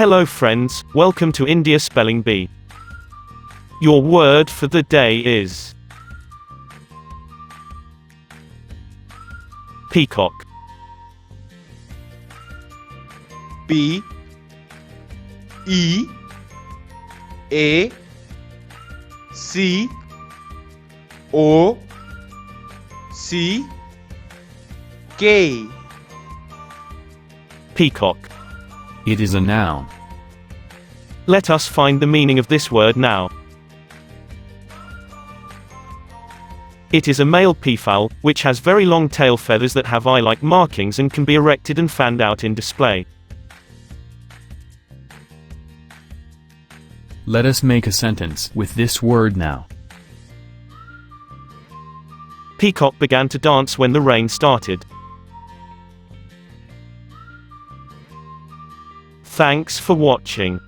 Hello friends, welcome to India Spelling Bee. Your word for the day is peacock. P E A C O C K. Peacock. It is a noun. Let us find the meaning of this word now. It is a male peafowl, which has very long tail feathers that have eye-like markings and can be erected and fanned out in display. Let us make a sentence with this word now. Peacock began to dance when the rain started. Thanks for watching.